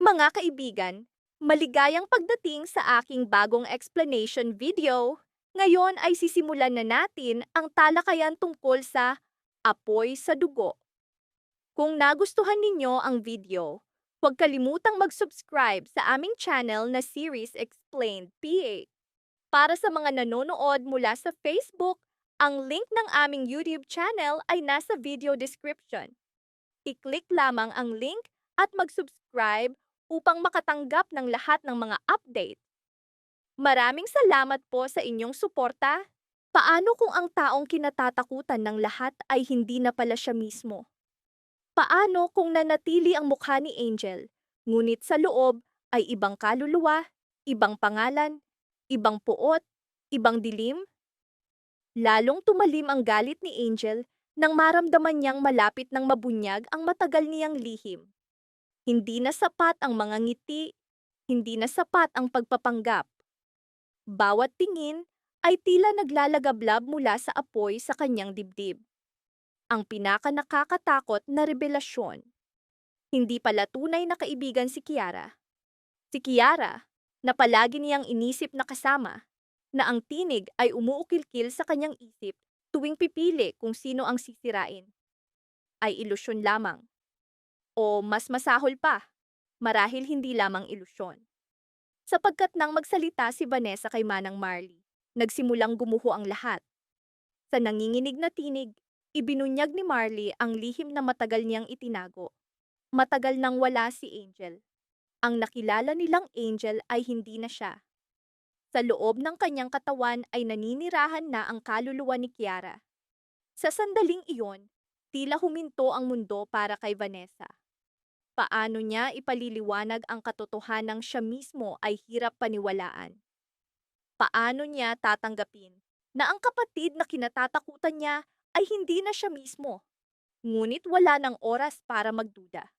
Mga kaibigan, maligayang pagdating sa aking bagong explanation video. Ngayon ay sisimulan na natin ang talakayan tungkol sa apoy sa dugo. Kung nagustuhan ninyo ang video, huwag kalimutang mag-subscribe sa aming channel na Series Explained PH. Para sa mga nanonood mula sa Facebook, ang link ng aming YouTube channel ay nasa video description. I-click lamang ang link at mag-subscribe upang makatanggap ng lahat ng mga update. Maraming salamat po sa inyong suporta. Paano kung ang taong kinatatakutan ng lahat ay hindi na pala siya mismo? Paano kung nanatili ang mukha ni Angel, ngunit sa loob ay ibang kaluluwa, ibang pangalan, ibang puot, ibang dilim? Lalong tumalim ang galit ni Angel nang maramdaman niyang malapit ng mabunyag ang matagal niyang lihim. Hindi na sapat ang mga ngiti, hindi na sapat ang pagpapanggap. Bawat tingin ay tila naglalagablab mula sa apoy sa kanyang dibdib. Ang pinakanakakatakot na revelasyon. Hindi pala tunay na kaibigan si Kiara. Si Kiara, na palagi niyang inisip na kasama, na ang tinig ay umuukilkil sa kanyang isip tuwing pipili kung sino ang sisirain, ay ilusyon lamang. O mas masahol pa, marahil hindi lamang ilusyon. Sapagkat nang magsalita si Vanessa kay Manang Marley, nagsimulang gumuho ang lahat. Sa nanginginig na tinig, ibinunyag ni Marley ang lihim na matagal niyang itinago. Matagal nang wala si Angel. Ang nakilala nilang Angel ay hindi na siya. Sa loob ng kanyang katawan ay naninirahan na ang kaluluwa ni Kiara. Sa sandaling iyon, tila huminto ang mundo para kay Vanessa. Paano niya ipaliliwanag ang katotohanang siya mismo ay hirap paniwalaan? Paano niya tatanggapin na ang kapatid na kinatatakutan niya ay hindi na siya mismo, ngunit wala ng oras para magduda?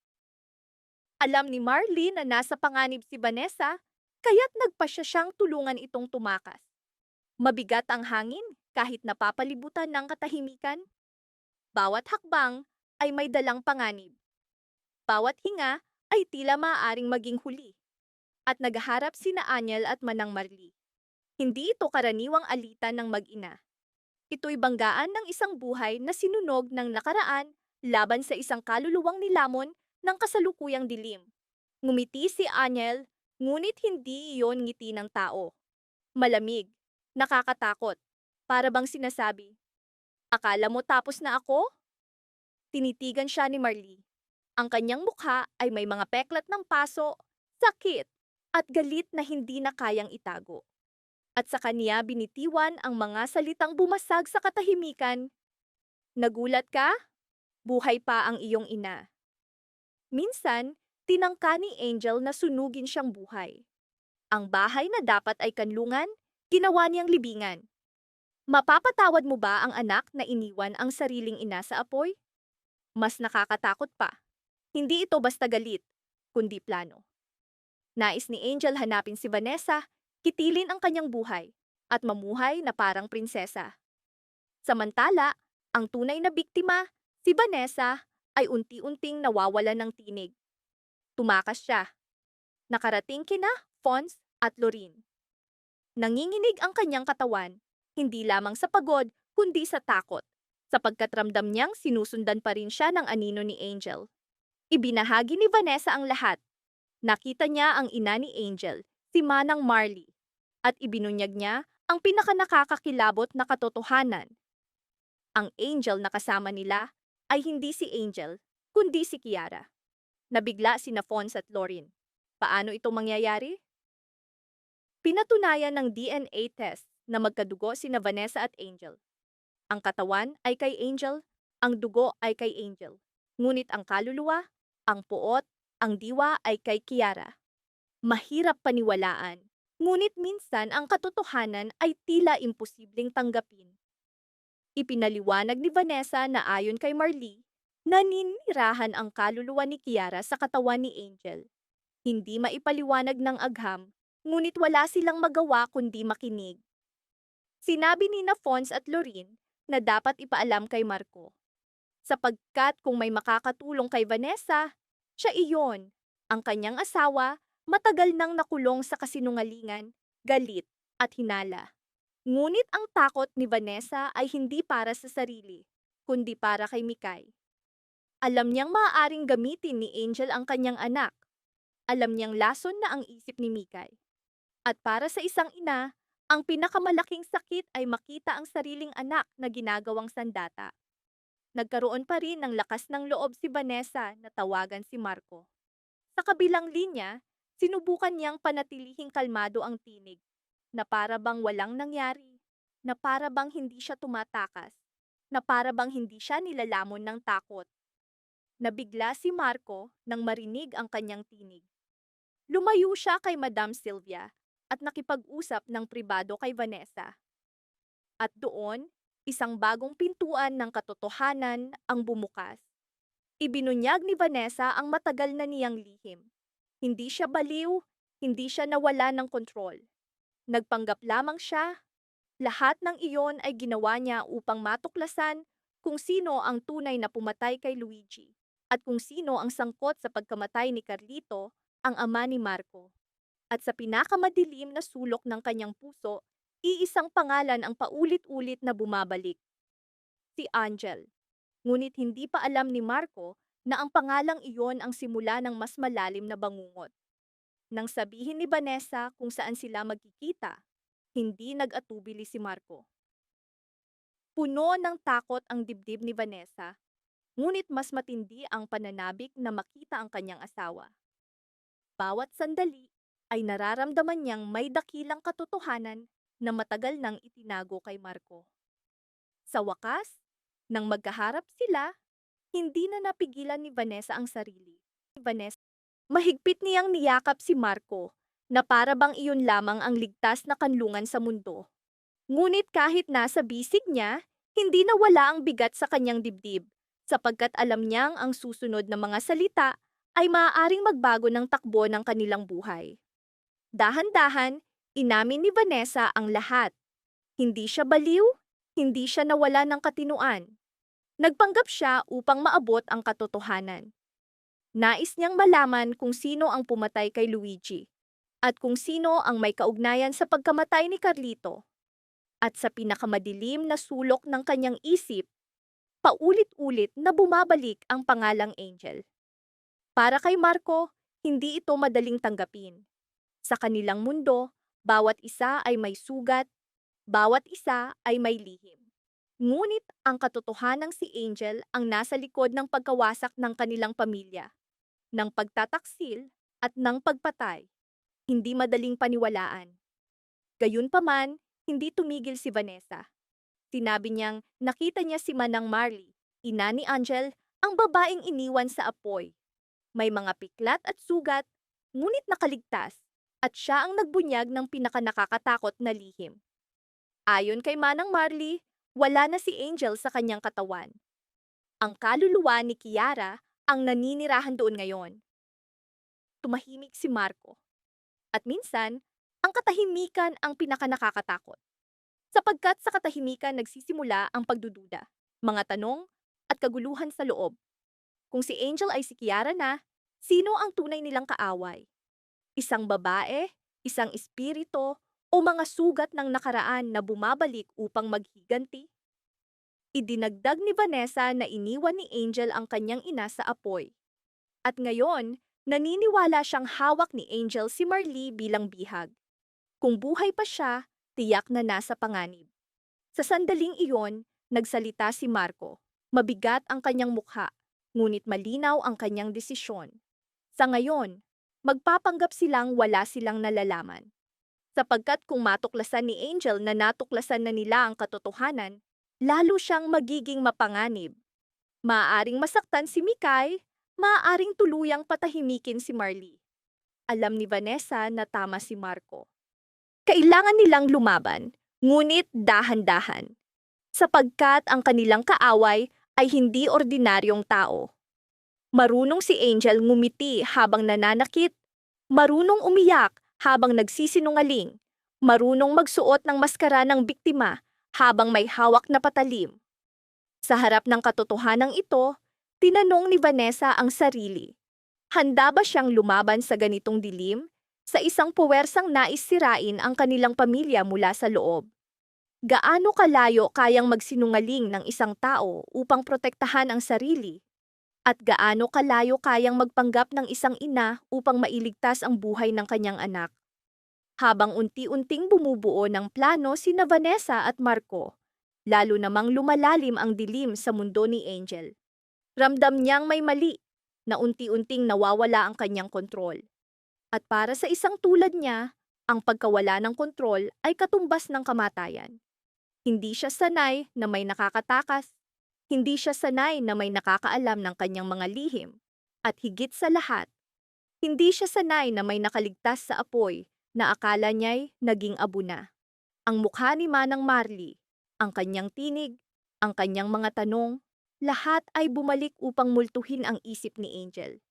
Alam ni Marley na nasa panganib si Vanessa, kaya't nagpasya siyang tulungan itong tumakas. Mabigat ang hangin kahit napapalibutan ng katahimikan. Bawat hakbang ay may dalang panganib. Bawat hinga ay tila maaaring maging huli. At naghaharap sina Anyel at Manang Marley. Hindi ito karaniwang alitan ng mag-ina. Ito'y banggaan ng isang buhay na sinunog ng nakaraan laban sa isang kaluluwang nilamon ng kasalukuyang dilim. Ngumiti si Anyel, ngunit hindi iyon ngiti ng tao. Malamig, nakakatakot, para bang sinasabi, "Akala mo tapos na ako?" Tinitigan siya ni Marley. Ang kanyang mukha ay may mga peklat ng paso, sakit, at galit na hindi na kayang itago. At sa kanya binitiwan ang mga salitang bumasag sa katahimikan. "Nagulat ka? Buhay pa ang iyong ina." Minsan, tinangka ni Angel na sunugin siyang buhay. Ang bahay na dapat ay kanlungan, ginawa niyang libingan. Mapapatawad mo ba ang anak na iniwan ang sariling ina sa apoy? Mas nakakatakot pa. Hindi ito basta galit, kundi plano. Nais ni Angel hanapin si Vanessa, kitilin ang kanyang buhay, at mamuhay na parang prinsesa. Samantala, ang tunay na biktima, si Vanessa, ay unti-unting nawawalan ng tinig. Tumakas siya. Nakarating kina Fons at Lorin. Nanginginig ang kanyang katawan, hindi lamang sa pagod, kundi sa takot, sapagkat ramdam niyang sinusundan pa rin siya ng anino ni Angel. Ibinahagi ni Vanessa ang lahat. Nakita niya ang ina ni Angel, si Manang Marley, at ibinunyag niya ang pinakanakakakilabot na katotohanan. Ang Angel na kasama nila ay hindi si Angel, kundi si Kiara. Nabigla sina Fons at Lorin. Paano ito mangyayari? Pinatunayan ng DNA test na magkadugo sina Vanessa at Angel. Ang katawan ay kay Angel, ang dugo ay kay Angel. Ngunit ang kaluluwa, ang puot, ang diwa ay kay Kiara. Mahirap paniwalaan, ngunit minsan ang katotohanan ay tila imposibleng tanggapin. Ipinaliwanag ni Vanessa na ayon kay Marley, naninirahan ang kaluluwa ni Kiara sa katawan ni Angel. Hindi maipaliwanag ng agham, ngunit wala silang magawa kundi makinig. Sinabi ni Fons at Lorin na dapat ipaalam kay Marco. Sapagkat kung may makakatulong kay Vanessa, siya iyon. Ang kanyang asawa, matagal nang nakulong sa kasinungalingan, galit, at hinala. Ngunit ang takot ni Vanessa ay hindi para sa sarili, kundi para kay Mikay. Alam niyang maaaring gamitin ni Angel ang kanyang anak. Alam niyang lason na ang isip ni Mikay. At para sa isang ina, ang pinakamalaking sakit ay makita ang sariling anak na ginagawang sandata. Nagkaroon pa rin ng lakas ng loob si Vanessa na tawagan si Marco. Sa kabilang linya, sinubukan niyang panatilihing kalmado ang tinig, na para bang walang nangyari, na para bang hindi siya tumatakas, na para bang hindi siya nilalamon ng takot. Nabigla si Marco nang marinig ang kanyang tinig. Lumayo siya kay Madam Sylvia at nakipag-usap ng pribado kay Vanessa. At doon, isang bagong pintuan ng katotohanan ang bumukas. Ibinunyag ni Vanessa ang matagal na niyang lihim. Hindi siya baliw, hindi siya nawala ng kontrol. Nagpanggap lamang siya. Lahat ng iyon ay ginawa niya upang matuklasan kung sino ang tunay na pumatay kay Luigi at kung sino ang sangkot sa pagkamatay ni Carlito, ang ama ni Marco. At sa pinakamadilim na sulok ng kanyang puso, iisang pangalan ang paulit-ulit na bumabalik. Si Angel. Ngunit hindi pa alam ni Marco na ang pangalang iyon ang simula ng mas malalim na bangungot. Nang sabihin ni Vanessa kung saan sila magkikita, hindi nag-atubili si Marco. Puno ng takot ang dibdib ni Vanessa, ngunit mas matindi ang pananabik na makita ang kanyang asawa. Bawat sandali ay nararamdaman niyang may dakilang katotohanan na matagal nang itinago kay Marco. Sa wakas, nang magkaharap sila, hindi na napigilan ni Vanessa ang sarili. Vanessa, mahigpit niyang niyakap si Marco na para bang iyon lamang ang ligtas na kanlungan sa mundo. Ngunit kahit nasa bisig niya, hindi nawala ang bigat sa kanyang dibdib, sapagkat alam niyang ang susunod na mga salita ay maaaring magbago ng takbo ng kanilang buhay. Dahan-dahan, inamin ni Vanessa ang lahat. Hindi siya baliw, hindi siya nawala ng katinuan. Nagpanggap siya upang maabot ang katotohanan. Nais niyang malaman kung sino ang pumatay kay Luigi at kung sino ang may kaugnayan sa pagkamatay ni Carlito. At sa pinakamadilim na sulok ng kanyang isip, paulit-ulit na bumabalik ang pangalang Angel. Para kay Marco, hindi ito madaling tanggapin. Sa kanilang mundo, bawat isa ay may sugat, bawat isa ay may lihim. Ngunit ang katotohanang si Angel ang nasa likod ng pagkawasak ng kanilang pamilya, ng pagtataksil at ng pagpatay. Hindi madaling paniwalaan. Gayunpaman, hindi tumigil si Vanessa. Sinabi niyang nakita niya si Manang Marley, ina ni Angel, ang babaeng iniwan sa apoy. May mga piklat at sugat, ngunit nakaligtas, at siya ang nagbunyag ng pinakanakakatakot na lihim. Ayon kay Manang Marley, wala na si Angel sa kanyang katawan. Ang kaluluwa ni Kiara ang naninirahan doon ngayon. Tumahimik si Marco. At minsan, ang katahimikan ang pinakanakakatakot. Sapagkat sa katahimikan nagsisimula ang pagdududa, mga tanong, at kaguluhan sa loob. Kung si Angel ay si Kiara na, sino ang tunay nilang kaaway? Isang babae, isang espiritu, o mga sugat ng nakaraan na bumabalik upang maghiganti? Idinagdag ni Vanessa na iniwan ni Angel ang kanyang ina sa apoy. At ngayon, naniniwala siyang hawak ni Angel si Marley bilang bihag. Kung buhay pa siya, tiyak na nasa panganib. Sa sandaling iyon, nagsalita si Marco. Mabigat ang kanyang mukha, ngunit malinaw ang kanyang desisyon. Sa ngayon, magpapanggap silang wala silang nalalaman. Sapagkat kung matuklasan ni Angel na natuklasan na nila ang katotohanan, lalo siyang magiging mapanganib. Maaaring masaktan si Mikay, maaaring tuluyang patahimikin si Marley. Alam ni Vanessa na tama si Marco. Kailangan nilang lumaban, ngunit dahan-dahan. Sapagkat ang kanilang kaaway ay hindi ordinaryong tao. Marunong si Angel ngumiti habang nananakit, marunong umiyak habang nagsisinungaling, marunong magsuot ng maskara ng biktima habang may hawak na patalim. Sa harap ng katotohanang ito, tinanong ni Vanessa ang sarili. Handa ba siyang lumaban sa ganitong dilim? Sa isang puwersang nais sirain ang kanilang pamilya mula sa loob. Gaano kalayo kayang magsinungaling ng isang tao upang protektahan ang sarili? At gaano kalayo kayang magpanggap ng isang ina upang mailigtas ang buhay ng kanyang anak? Habang unti-unting bumubuo ng plano sina Vanessa at Marco, lalo namang lumalalim ang dilim sa mundo ni Angel. Ramdam niyang may mali, na unti-unting nawawala ang kanyang kontrol. At para sa isang tulad niya, ang pagkawala ng kontrol ay katumbas ng kamatayan. Hindi siya sanay na may nakakatakas, hindi siya sanay na may nakakaalam ng kanyang mga lihim, at higit sa lahat, hindi siya sanay na may nakaligtas sa apoy na akala niya'y naging abo na. Ang mukha ni Manang Marley, ang kanyang tinig, ang kanyang mga tanong, lahat ay bumalik upang multuhin ang isip ni Angel.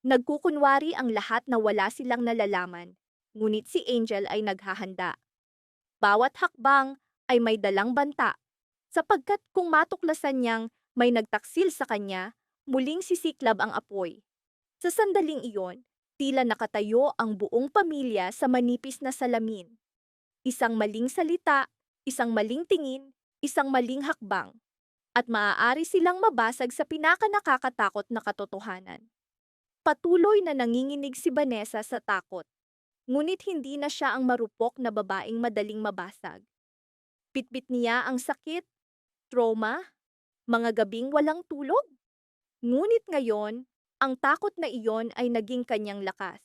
Nagkukunwari ang lahat na wala silang nalalaman, ngunit si Angel ay naghahanda. Bawat hakbang ay may dalang banta, sapagkat kung matuklasan niyang may nagtaksil sa kanya, muling sisiklab ang apoy. Sa sandaling iyon, tila nakatayo ang buong pamilya sa manipis na salamin. Isang maling salita, isang maling tingin, isang maling hakbang, at maaari silang mabasag sa pinakanakakatakot na katotohanan. Patuloy na nanginginig si Vanessa sa takot, ngunit hindi na siya ang marupok na babaeng madaling mabasag. Pitbit niya ang sakit, trauma, mga gabing walang tulog. Ngunit ngayon, ang takot na iyon ay naging kanyang lakas.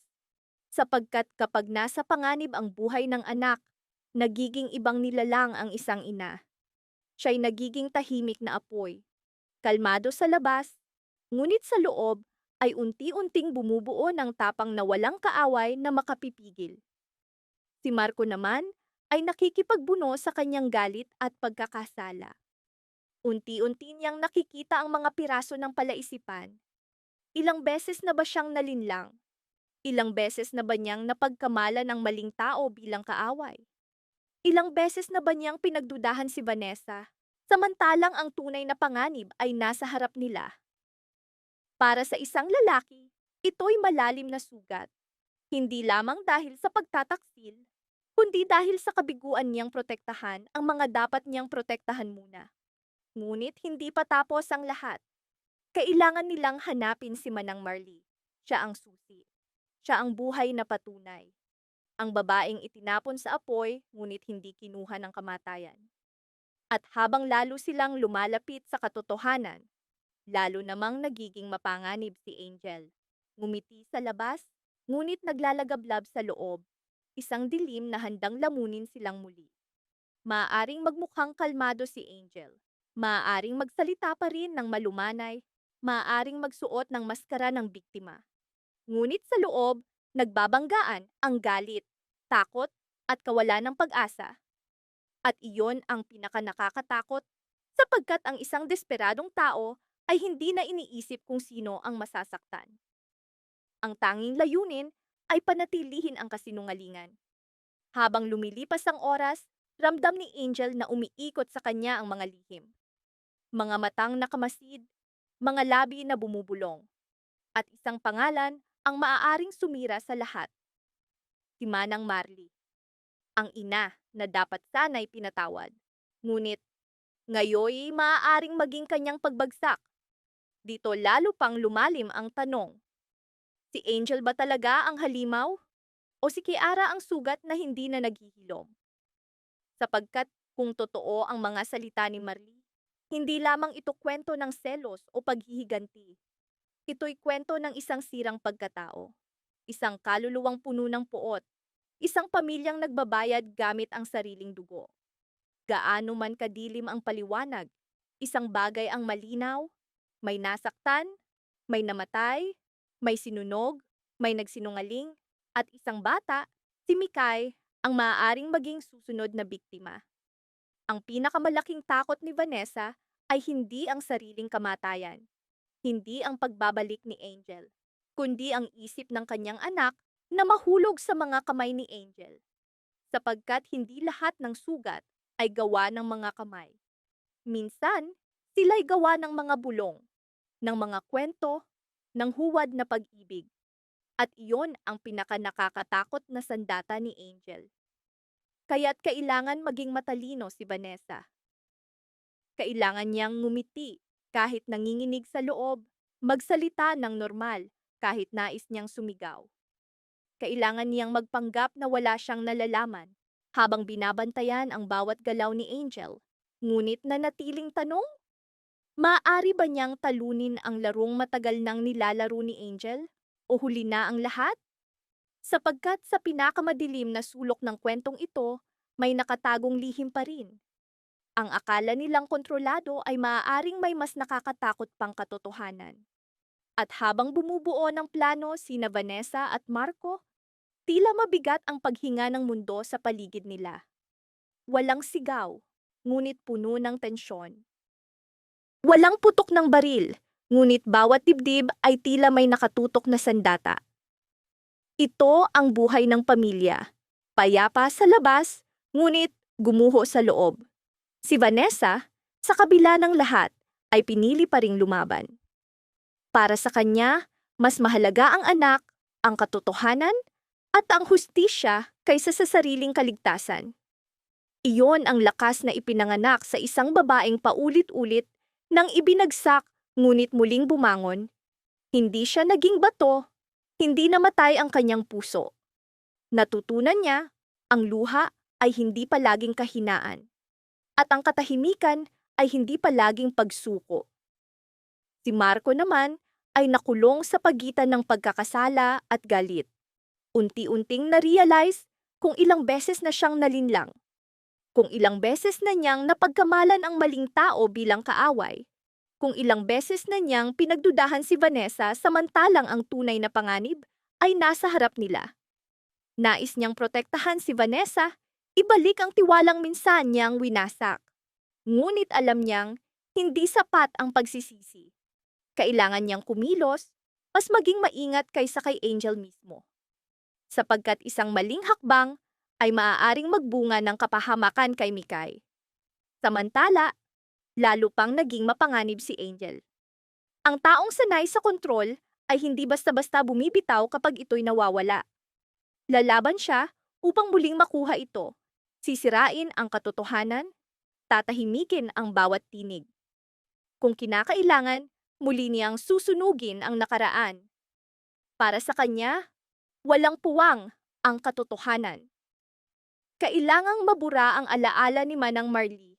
Sapagkat kapag nasa panganib ang buhay ng anak, nagiging ibang nilalang ang isang ina. Siya'y nagiging tahimik na apoy. Kalmado sa labas, ngunit sa loob ay unti-unting bumubuo ng tapang na walang kaaway na makapipigil. Si Marco naman ay nakikipagbuno sa kanyang galit at pagkakasala. Unti-unti niyang nakikita ang mga piraso ng palaisipan. Ilang beses na ba siyang nalinlang? Ilang beses na ba niyang napagkamalan ng maling tao bilang kaaway? Ilang beses na ba niyang pinagdudahan si Vanessa, samantalang ang tunay na panganib ay nasa harap nila? Para sa isang lalaki, ito'y malalim na sugat. Hindi lamang dahil sa pagtataksil, kundi dahil sa kabiguan niyang protektahan ang mga dapat niyang protektahan muna. Ngunit hindi pa tapos ang lahat. Kailangan nilang hanapin si Manang Marley. Siya ang susi. Siya ang buhay na patunay. Ang babaeng itinapon sa apoy, ngunit hindi kinuha ng kamatayan. At habang lalo silang lumalapit sa katotohanan, lalo namang nagiging mapanganib si Angel. Ngumiti sa labas, ngunit naglalagablab sa loob, isang dilim na handang lamunin silang muli. Maaaring magmukhang kalmado si Angel. Maaaring magsalita pa rin ng malumanay, maaaring magsuot ng maskara ng biktima. Ngunit sa loob, nagbabanggaan ang galit, takot, at kawalan ng pag-asa. At iyon ang pinakanakakatakot, sapagkat ang isang desperadong tao ay hindi na iniisip kung sino ang masasaktan. Ang tanging layunin ay panatilihin ang kasinungalingan. Habang lumilipas ang oras, ramdam ni Angel na umiikot sa kanya ang mga lihim. Mga matang nakamasid, mga labi na bumubulong, at isang pangalan ang maaaring sumira sa lahat. Si Manang Marley, ang ina na dapat sana'y pinatawad. Ngunit, ngayoy maaaring maging kanyang pagbagsak. Dito lalo pang lumalim ang tanong. Si Angel ba talaga ang halimaw? O si Kiara ang sugat na hindi na naghihilom? Sapagkat kung totoo ang mga salita ni Marley, hindi lamang ito kwento ng selos o paghihiganti. Ito'y kwento ng isang sirang pagkatao, isang kaluluwang puno ng puot, isang pamilyang nagbabayad gamit ang sariling dugo. Gaano man kadilim ang paliwanag, isang bagay ang malinaw, may nasaktan, may namatay, may sinunog, may nagsinungaling, at isang bata, si Mikay, ang maaaring maging susunod na biktima. Ang pinakamalaking takot ni Vanessa ay hindi ang sariling kamatayan, hindi ang pagbabalik ni Angel, kundi ang isip ng kanyang anak na mahulog sa mga kamay ni Angel. Sapagkat hindi lahat ng sugat ay gawa ng mga kamay. Minsan, sila'y gawa ng mga bulong, ng mga kwento, ng huwad na pag-ibig. At iyon ang pinakanakakatakot na sandata ni Angel. Kaya't kailangan maging matalino si Vanessa. Kailangan niyang ngumiti kahit nanginginig sa loob, magsalita ng normal kahit nais niyang sumigaw. Kailangan niyang magpanggap na wala siyang nalalaman habang binabantayan ang bawat galaw ni Angel. Ngunit nanatiling tanong, maaari ba niyang talunin ang larong matagal nang nilalaro ni Angel? O huli na ang lahat? Sapagkat sa pinakamadilim na sulok ng kwentong ito, may nakatagong lihim pa rin. Ang akala nilang kontrolado ay maaaring may mas nakakatakot pang katotohanan. At habang bumubuo ng plano sina Vanessa at Marco, tila mabigat ang paghinga ng mundo sa paligid nila. Walang sigaw, ngunit puno ng tensyon. Walang putok ng baril, ngunit bawat dibdib ay tila may nakatutok na sandata. Ito ang buhay ng pamilya. Payapa sa labas, ngunit gumuho sa loob. Si Vanessa, sa kabila ng lahat, ay pinili pa ring lumaban. Para sa kanya, mas mahalaga ang anak, ang katotohanan, at ang hustisya kaysa sa sariling kaligtasan. Iyon ang lakas na ipinanganak sa isang babaeng paulit-ulit nang ibinagsak ngunit muling bumangon. Hindi siya naging bato, hindi namatay ang kanyang puso. Natutunan niya, ang luha ay hindi palaging kahinaan. At ang katahimikan ay hindi palaging pagsuko. Si Marco naman ay nakulong sa pagitan ng pagkakasala at galit. Unti-unting na-realize kung ilang beses na siyang nalinlang. Kung ilang beses na niyang napagkamalan ang maling tao bilang kaaway. Kung ilang beses na niyang pinagdudahan si Vanessa samantalang ang tunay na panganib ay nasa harap nila. Nais niyang protektahan si Vanessa, ibalik ang tiwalang minsan niyang winasak. Ngunit alam niyang hindi sapat ang pagsisisi. Kailangan niyang kumilos, mas maging maingat kaysa kay Angel mismo. Sapagkat isang maling hakbang ay maaaring magbunga ng kapahamakan kay Mikay. Samantala, lalo pang naging mapanganib si Angel. Ang taong sanay sa kontrol ay hindi basta-basta bumibitaw kapag ito'y nawawala. Lalaban siya upang muling makuha ito. Sisirain ang katotohanan, tatahimikin ang bawat tinig. Kung kinakailangan, muli niyang susunugin ang nakaraan. Para sa kanya, walang puwang ang katotohanan. Kailangang mabura ang alaala ni Manang Marley,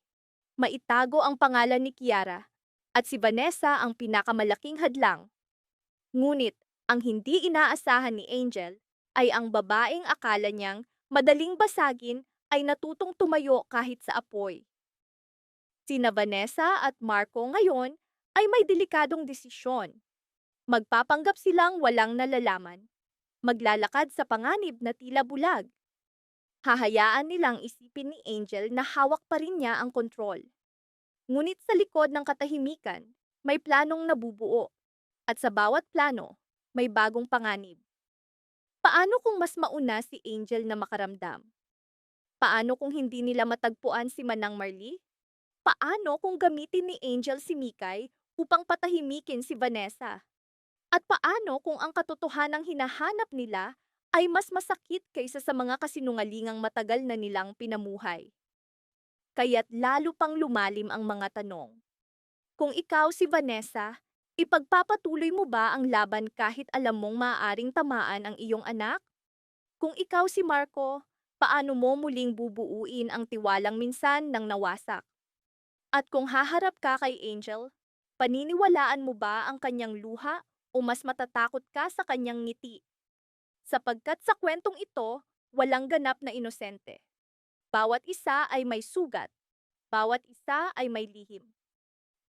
maitago ang pangalan ni Kiara, at si Vanessa ang pinakamalaking hadlang. Ngunit, ang hindi inaasahan ni Angel ay ang babaeng akala niyang madaling basagin ay natutong tumayo kahit sa apoy. Sina Vanessa at Marco ngayon ay may delikadong desisyon. Magpapanggap silang walang nalalaman. Maglalakad sa panganib na tila bulag. Hahayaan nilang isipin ni Angel na hawak pa rin niya ang kontrol. Ngunit sa likod ng katahimikan, may planong nabubuo. At sa bawat plano, may bagong panganib. Paano kung mas mauna si Angel na makaramdam? Paano kung hindi nila matagpuan si Manang Marley? Paano kung gamitin ni Angel si Mikay upang patahimikin si Vanessa? At paano kung ang katotohanang hinahanap nila ay mas masakit kaysa sa mga kasinungalingang matagal na nilang pinamuhay? Kaya't lalo pang lumalim ang mga tanong. Kung ikaw si Vanessa, ipagpapatuloy mo ba ang laban kahit alam mong maaaring tamaan ang iyong anak? Kung ikaw si Marco, paano mo muling bubuuin ang tiwalang minsan nang nawasak? At kung haharap ka kay Angel, paniniwalaan mo ba ang kanyang luha o mas matatakot ka sa kanyang ngiti? Sapagkat sa kwentong ito, walang ganap na inosente. Bawat isa ay may sugat, bawat isa ay may lihim.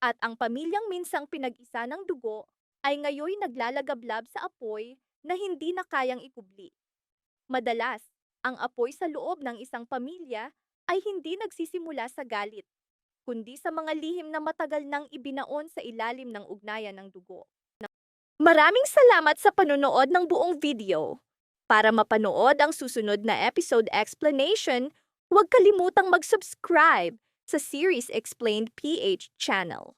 At ang pamilyang minsang pinag-isa ng dugo ay ngayoy naglalagablab sa apoy na hindi na kayang ikubli. Madalas, ang apoy sa loob ng isang pamilya ay hindi nagsisimula sa galit, kundi sa mga lihim na matagal nang ibinaon sa ilalim ng ugnayan ng dugo. Maraming salamat sa panonood ng buong video. Para mapanood ang susunod na episode explanation, huwag kalimutang mag-subscribe sa Series Explained PH channel.